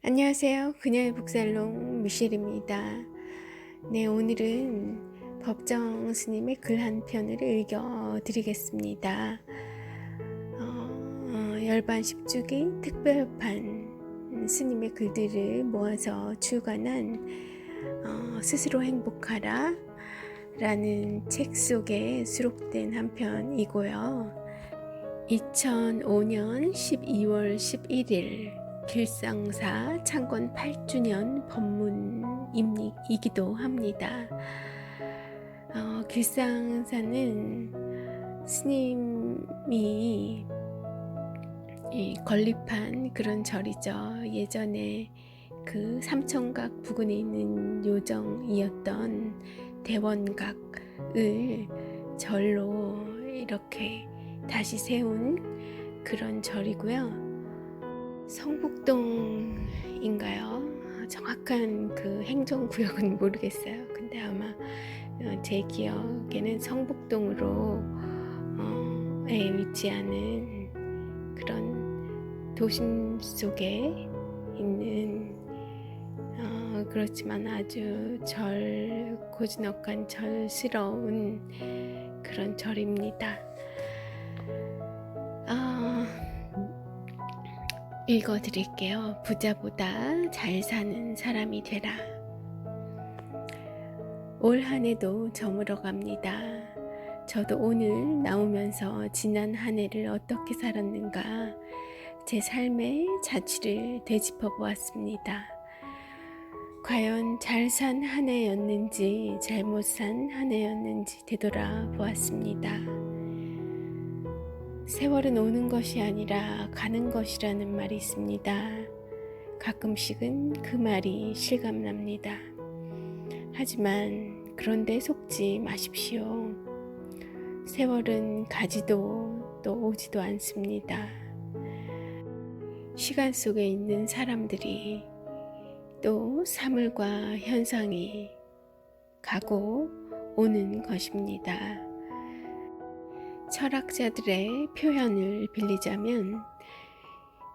안녕하세요. 그녀의 북살롱 미셸입니다. 네, 오늘은 법정 스님의 글 한 편을 읽어드리겠습니다. 열반 10주기 특별판 스님의 글들을 모아서 출간한 스스로 행복하라 라는 책 속에 수록된 한 편이고요. 2005년 12월 11일 길상사 창건 8주년 법문이기도 합니다. 길상사는 스님이 건립한 그런 절이죠. 예전에 그 삼청각 부근에 있는 요정이었던 대원각을 절로 이렇게 다시 세운 그런 절이고요. 성북동인가요? 정확한 그 행정구역은 모르겠어요. 근데 아마 제 기억에는 성북동으로 위치하는 그런 도심 속에 있는 그렇지만 아주 고즈넉한 절스러운 그런 절입니다. 읽어드릴게요. 부자보다 잘 사는 사람이 되라. 올 한 해도 저물어 갑니다. 저도 오늘 나오면서 지난 한 해를 어떻게 살았는가 제 삶의 자취를 되짚어 보았습니다. 과연 잘 산 한 해였는지 잘못 산 한 해였는지 되돌아 보았습니다. 세월은 오는 것이 아니라 가는 것이라는 말이 있습니다. 가끔씩은 그 말이 실감납니다. 하지만 그런데 속지 마십시오. 세월은 가지도 또 오지도 않습니다. 시간 속에 있는 사람들이 또 사물과 현상이 가고 오는 것입니다. 철학자들의 표현을 빌리자면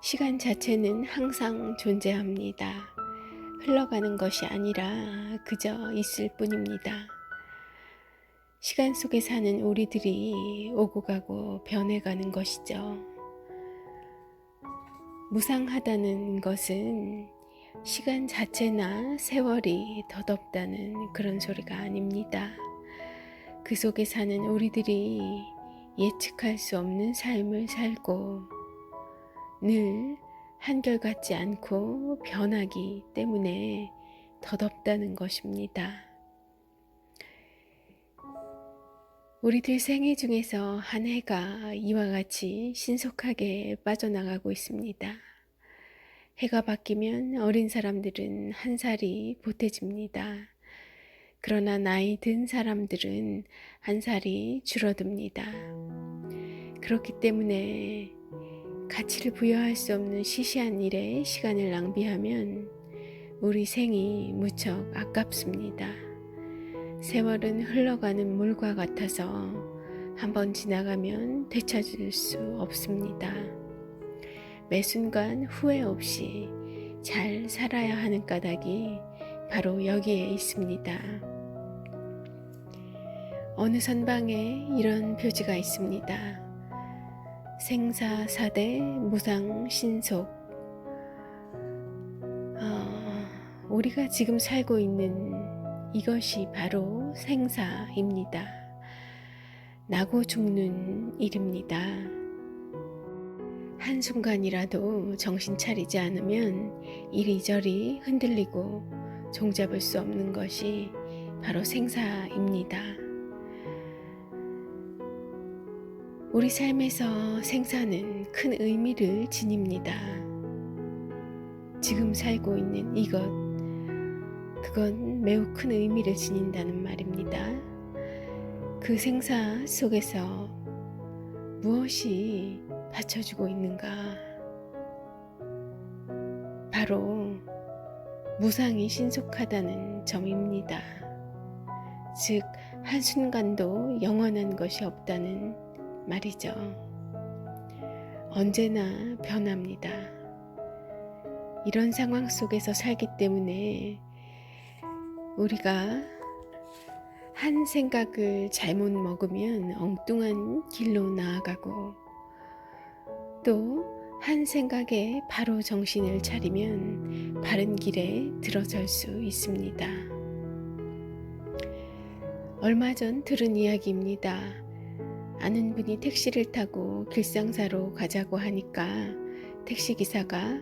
시간 자체는 항상 존재합니다. 흘러가는 것이 아니라 그저 있을 뿐입니다. 시간 속에 사는 우리들이 오고 가고 변해가는 것이죠. 무상하다는 것은 시간 자체나 세월이 덧없다는 그런 소리가 아닙니다. 그 속에 사는 우리들이 예측할 수 없는 삶을 살고 늘 한결같지 않고 변하기 때문에 덧없다는 것입니다. 우리들 생애 중에서 한 해가 이와 같이 신속하게 빠져나가고 있습니다. 해가 바뀌면 어린 사람들은 한 살이 보태집니다. 그러나 나이 든 사람들은 한 살이 줄어듭니다. 그렇기 때문에 가치를 부여할 수 없는 시시한 일에 시간을 낭비하면 우리 생이 무척 아깝습니다. 세월은 흘러가는 물과 같아서 한번 지나가면 되찾을 수 없습니다. 매 순간 후회 없이 잘 살아야 하는 까닭이 바로 여기에 있습니다. 어느 선방에 이런 표지가 있습니다. 생사사대 무상신속. 우리가 지금 살고 있는 이것이 바로 생사입니다. 나고 죽는 일입니다. 한순간이라도 정신 차리지 않으면 이리저리 흔들리고 종잡을 수 없는 것이 바로 생사입니다. 우리 삶에서 생사는 큰 의미를 지닙니다. 지금 살고 있는 이것, 그건 매우 큰 의미를 지닌다는 말입니다. 그 생사 속에서 무엇이 받쳐주고 있는가? 바로 무상이 신속하다는 점입니다. 즉, 한순간도 영원한 것이 없다는 말이죠. 언제나 변합니다. 이런 상황 속에서 살기 때문에 우리가 한 생각을 잘못 먹으면 엉뚱한 길로 나아가고, 또 한 생각에 바로 정신을 차리면 바른 길에 들어설 수 있습니다. 얼마 전 들은 이야기입니다. 아는 분이 택시를 타고 길상사로 가자고 하니까 택시기사가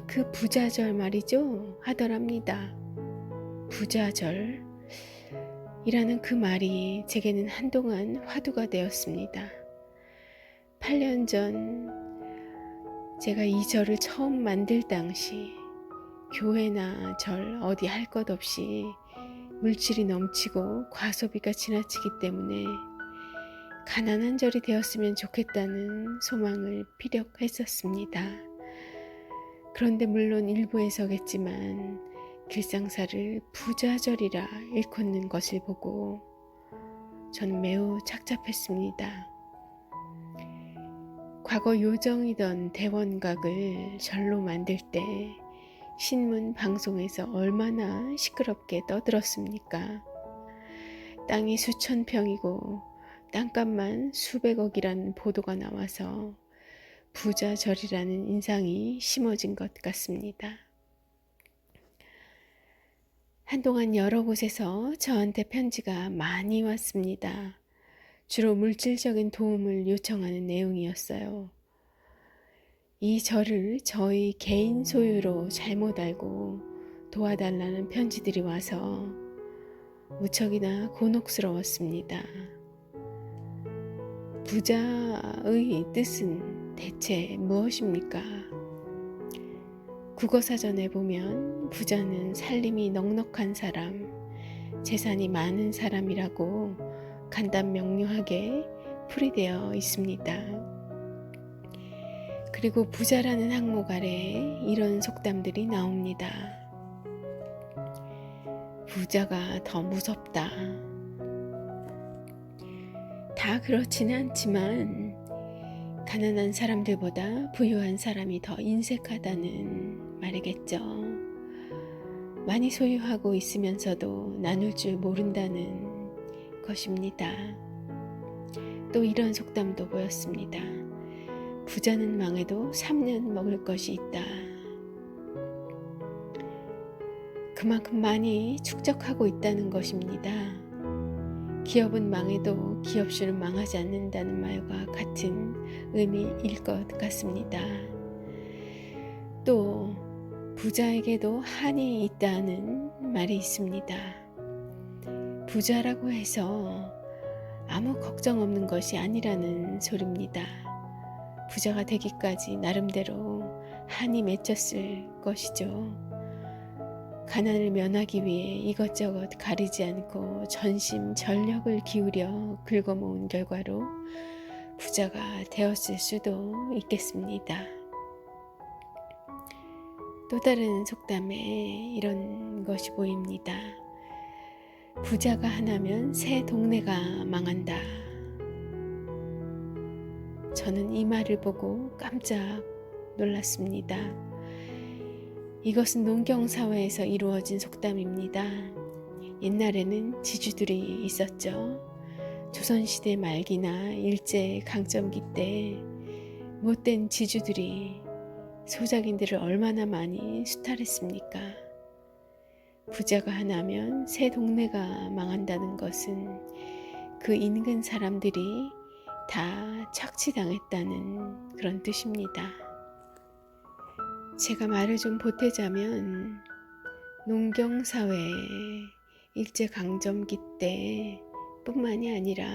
그 부자절 말이죠 하더랍니다. 부자절 이라는 그 말이 제게는 한동안 화두가 되었습니다. 8년 전 제가 이 절을 처음 만들 당시 교회나 절 어디 할 것 없이 물질이 넘치고 과소비가 지나치기 때문에 가난한 절이 되었으면 좋겠다는 소망을 피력했었습니다. 그런데 물론 일부에서겠지만 길상사를 부자절이라 일컫는 것을 보고 저는 매우 착잡했습니다. 과거 요정이던 대원각을 절로 만들 때 신문 방송에서 얼마나 시끄럽게 떠들었습니까? 땅이 수천 평이고 땅값만 수백억이라는 보도가 나와서 부자절이라는 인상이 심어진 것 같습니다. 한동안 여러 곳에서 저한테 편지가 많이 왔습니다. 주로 물질적인 도움을 요청하는 내용이었어요. 이 절을 저희 개인 소유로 잘못 알고 도와달라는 편지들이 와서 무척이나 곤혹스러웠습니다. 부자의 뜻은 대체 무엇입니까? 국어사전에 보면 부자는 살림이 넉넉한 사람, 재산이 많은 사람이라고 간단명료하게 풀이되어 있습니다. 그리고 부자라는 항목 아래에 이런 속담들이 나옵니다. 부자가 더 무섭다. 다 그렇지는 않지만 가난한 사람들보다 부유한 사람이 더 인색하다는 말이겠죠. 많이 소유하고 있으면서도 나눌 줄 모른다는 것입니다. 또 이런 속담도 보였습니다. 부자는 망해도 3년 먹을 것이 있다. 그만큼 많이 축적하고 있다는 것입니다. 기업은 망해도 기업주는 망하지 않는다는 말과 같은 의미일 것 같습니다. 또 부자에게도 한이 있다는 말이 있습니다. 부자라고 해서 아무 걱정 없는 것이 아니라는 소리입니다. 부자가 되기까지 나름대로 한이 맺혔을 것이죠. 가난을 면하기 위해 이것저것 가리지 않고 전심전력을 기울여 긁어모은 결과로 부자가 되었을 수도 있겠습니다. 또 다른 속담에 이런 것이 보입니다. 부자가 하나면 새 동네가 망한다. 저는 이 말을 보고 깜짝 놀랐습니다. 이것은 농경사회에서 이루어진 속담입니다. 옛날에는 지주들이 있었죠. 조선시대 말기나 일제강점기 때 못된 지주들이 소작인들을 얼마나 많이 수탈했습니까? 부자가 하나면 새 동네가 망한다는 것은 그 인근 사람들이 다 착취당했다는 그런 뜻입니다. 제가 말을 좀 보태자면 농경사회 일제강점기 때 뿐만이 아니라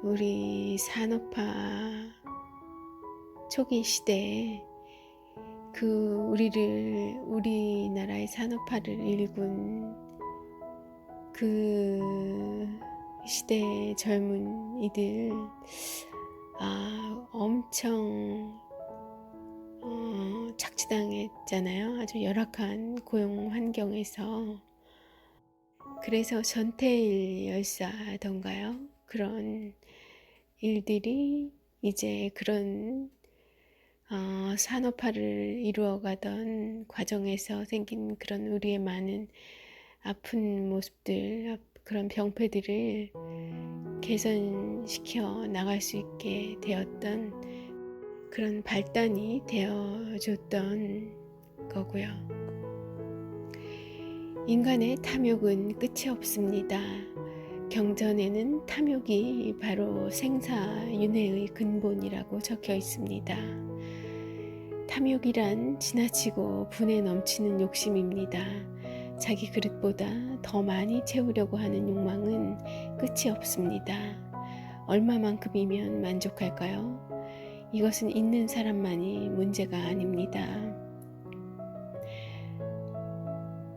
우리 산업화 초기 시대에 우리나라의 산업화를 일군 그 시대의 젊은이들 엄청 착취당했잖아요. 아주 열악한 고용 환경에서. 그래서 전태일 열사던가요? 그런 일들이 이제 그런 산업화를 이루어가던 과정에서 생긴 그런 우리의 많은 아픈 모습들, 그런 병폐들을 개선시켜 나갈 수 있게 되었던 그런 발단이 되어줬던 거고요. 인간의 탐욕은 끝이 없습니다. 경전에는 탐욕이 바로 생사윤회의 근본이라고 적혀 있습니다. 탐욕이란 지나치고 분에 넘치는 욕심입니다. 자기 그릇보다 더 많이 채우려고 하는 욕망은 끝이 없습니다. 얼마만큼이면 만족할까요? 이것은 있는 사람만이 문제가 아닙니다.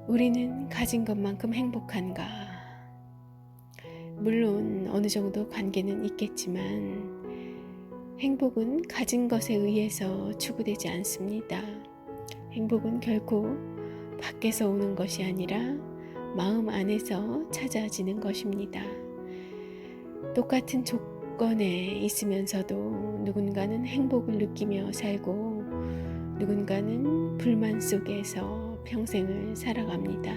우리는 가진 것만큼 행복한가? 물론 어느 정도 관계는 있겠지만 행복은 가진 것에 의해서 추구되지 않습니다. 행복은 결코 밖에서 오는 것이 아니라 마음 안에서 찾아지는 것입니다. 똑같은 조건에 있으면서도 누군가는 행복을 느끼며 살고 누군가는 불만 속에서 평생을 살아갑니다.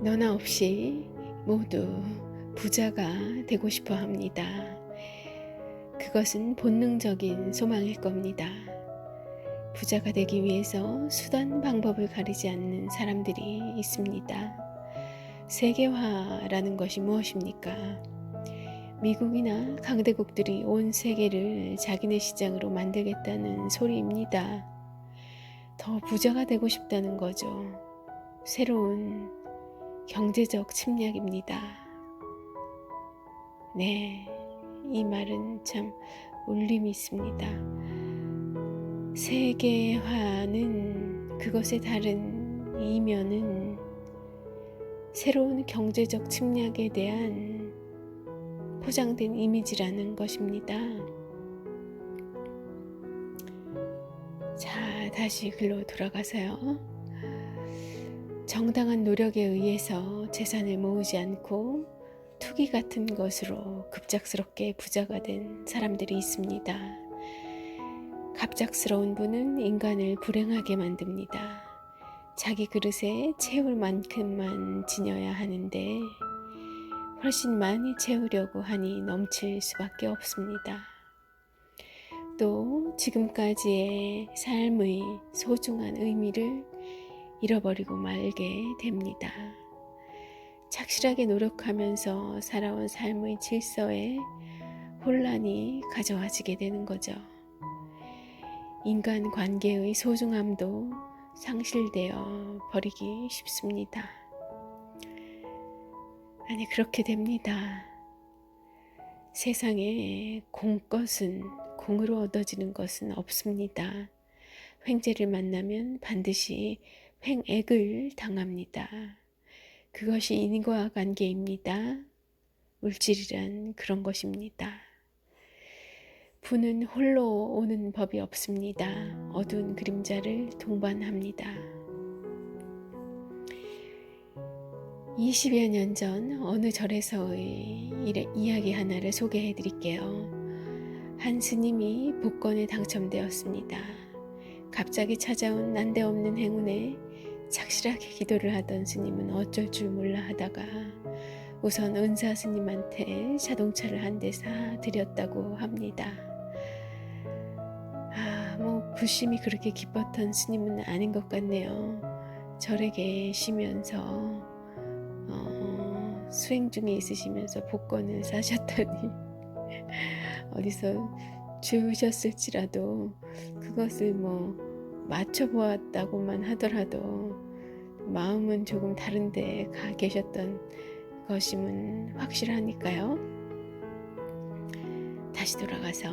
너나 없이 모두 부자가 되고 싶어 합니다. 그것은 본능적인 소망일 겁니다. 부자가 되기 위해서 수단 방법을 가리지 않는 사람들이 있습니다. 세계화라는 것이 무엇입니까? 미국이나 강대국들이 온 세계를 자기네 시장으로 만들겠다는 소리입니다. 더 부자가 되고 싶다는 거죠. 새로운 경제적 침략입니다. 네, 이 말은 참 울림이 있습니다. 세계화는 그것의 다른 이면은 새로운 경제적 침략에 대한 포장된 이미지라는 것입니다. 자, 다시 글로 돌아가서요. 정당한 노력에 의해서 재산을 모으지 않고 투기 같은 것으로 급작스럽게 부자가 된 사람들이 있습니다. 갑작스러운 부는 인간을 불행하게 만듭니다. 자기 그릇에 채울 만큼만 지녀야 하는데 훨씬 많이 채우려고 하니 넘칠 수밖에 없습니다. 또 지금까지의 삶의 소중한 의미를 잃어버리고 말게 됩니다. 착실하게 노력하면서 살아온 삶의 질서에 혼란이 가져와지게 되는 거죠. 인간 관계의 소중함도 상실되어 버리기 쉽습니다. 아니, 그렇게 됩니다. 세상에 공것은 공으로 얻어지는 것은 없습니다. 횡재를 만나면 반드시 횡액을 당합니다. 그것이 인과관계입니다. 물질이란 그런 것입니다. 부는 홀로 오는 법이 없습니다. 어두운 그림자를 동반합니다. 20여 년 전 어느 절에서의 이야기 하나를 소개해 드릴게요. 한 스님이 복권에 당첨되었습니다. 갑자기 찾아온 난데없는 행운에 착실하게 기도를 하던 스님은 어쩔 줄 몰라 하다가 우선 은사 스님한테 자동차를 한 대 사드렸다고 합니다. 부심이 그렇게 기뻤던 스님은 아닌 것 같네요. 절에 계시면서 수행 중에 있으시면서 복권을 사셨더니 어디서 주우셨을지라도 그것을 맞춰보았다고만 하더라도 마음은 조금 다른데 가 계셨던 것임은 확실하니까요. 다시 돌아가서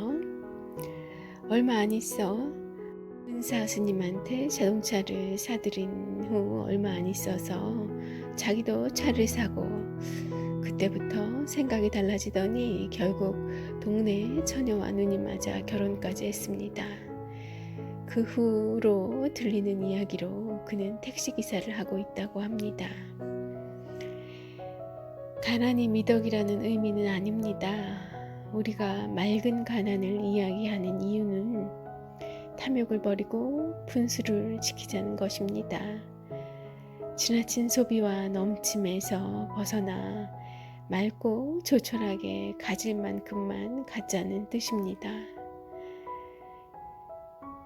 얼마 안 있어 은사 스님한테 자동차를 사드린 후 얼마 안 있어서 자기도 차를 사고 그때부터 생각이 달라지더니 결국 동네 처녀와 눈이 맞아 결혼까지 했습니다. 그 후로 들리는 이야기로 그는 택시기사를 하고 있다고 합니다. 가난이 미덕이라는 의미는 아닙니다. 우리가 맑은 가난을 이야기하는 이유는 탐욕을 버리고 분수를 지키자는 것입니다. 지나친 소비와 넘침에서 벗어나 맑고 조촐하게 가질 만큼만 갖자는 뜻입니다.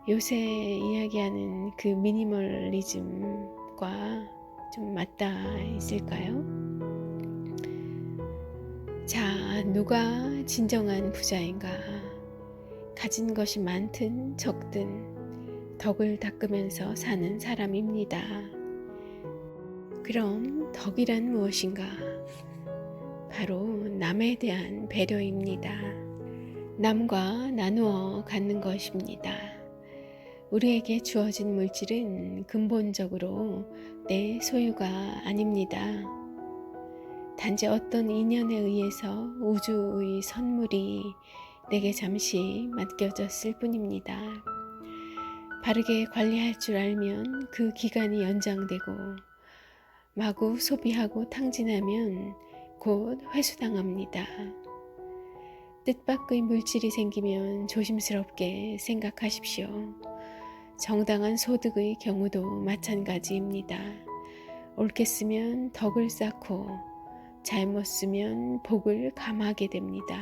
요새 이야기하는 그 미니멀리즘과 좀 맞닿아 있을까요? 자, 누가 진정한 부자인가? 가진 것이 많든 적든 덕을 닦으면서 사는 사람입니다. 그럼 덕이란 무엇인가? 바로 남에 대한 배려입니다. 남과 나누어 갖는 것입니다. 우리에게 주어진 물질은 근본적으로 내 소유가 아닙니다. 단지 어떤 인연에 의해서 우주의 선물이 내게 잠시 맡겨졌을 뿐입니다. 바르게 관리할 줄 알면 그 기간이 연장되고 마구 소비하고 탕진하면 곧 회수당합니다. 뜻밖의 물질이 생기면 조심스럽게 생각하십시오. 정당한 소득의 경우도 마찬가지입니다. 옳게 쓰면 덕을 쌓고 잘못 쓰면 복을 감하게 됩니다.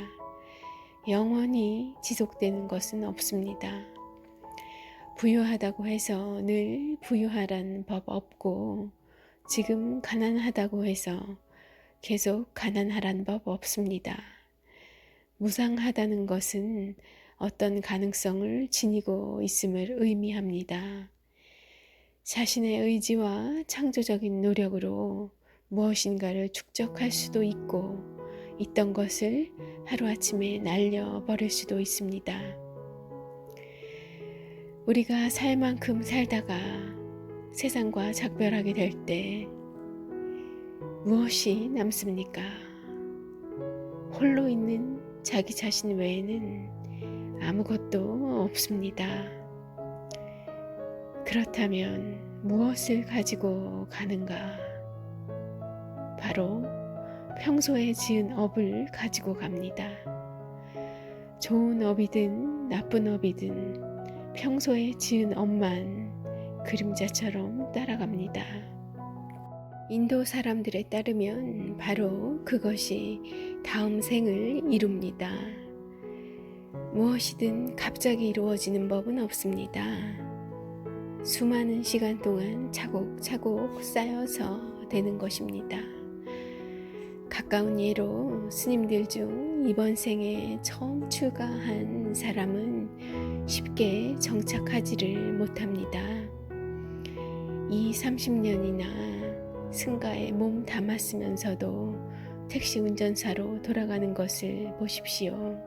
영원히 지속되는 것은 없습니다. 부유하다고 해서 늘 부유하란 법 없고 지금 가난하다고 해서 계속 가난하란 법 없습니다. 무상하다는 것은 어떤 가능성을 지니고 있음을 의미합니다. 자신의 의지와 창조적인 노력으로 무엇인가를 축적할 수도 있고 있던 것을 하루아침에 날려버릴 수도 있습니다. 우리가 살 만큼 살다가 세상과 작별하게 될 때 무엇이 남습니까? 홀로 있는 자기 자신 외에는 아무것도 없습니다. 그렇다면 무엇을 가지고 가는가? 바로 평소에 지은 업을 가지고 갑니다. 좋은 업이든 나쁜 업이든 평소에 지은 업만 그림자처럼 따라갑니다. 인도 사람들에 따르면 바로 그것이 다음 생을 이룹니다. 무엇이든 갑자기 이루어지는 법은 없습니다. 수많은 시간 동안 차곡차곡 쌓여서 되는 것입니다. 가까운 예로 스님들 중 이번 생에 처음 출가한 사람은 쉽게 정착하지를 못합니다. 30년이나 승가에 몸 담았으면서도 택시 운전사로 돌아가는 것을 보십시오.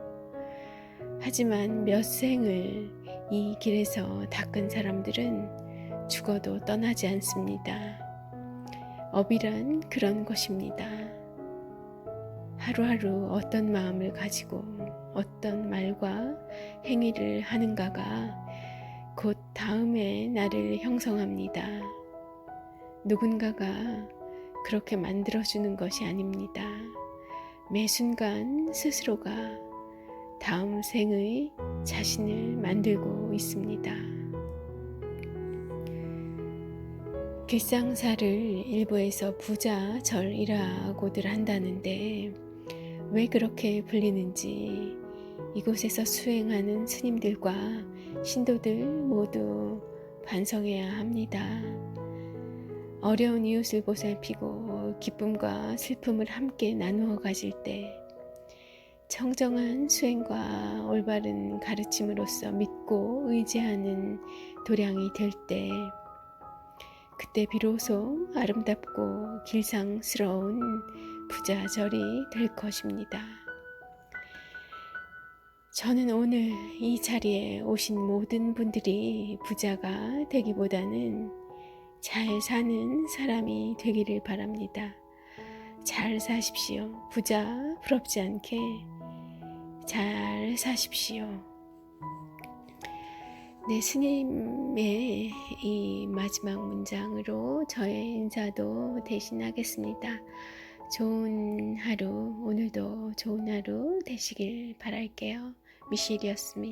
하지만 몇 생을 이 길에서 닦은 사람들은 죽어도 떠나지 않습니다. 업이란 그런 것입니다. 하루하루 어떤 마음을 가지고 어떤 말과 행위를 하는가가 곧 다음의 나를 형성합니다. 누군가가 그렇게 만들어주는 것이 아닙니다. 매 순간 스스로가 다음 생의 자신을 만들고 있습니다. 길상사를 일부에서 부자절이라고들 한다는데 왜 그렇게 불리는지 이곳에서 수행하는 스님들과 신도들 모두 반성해야 합니다. 어려운 이웃을 보살피고 기쁨과 슬픔을 함께 나누어 가질 때 청정한 수행과 올바른 가르침으로써 믿고 의지하는 도량이 될 때 그때 비로소 아름답고 길상스러운 부자절이 될 것입니다. 저는 오늘 이 자리에 오신 모든 분들이 부자가 되기보다는 잘 사는 사람이 되기를 바랍니다. 잘 사십시오. 부자 부럽지 않게 잘 사십시오. 네, 스님의 이 마지막 문장으로 저의 인사도 대신하겠습니다. 좋은 하루, 오늘도 좋은 하루 되시길 바랄게요. 미셸이었습니다.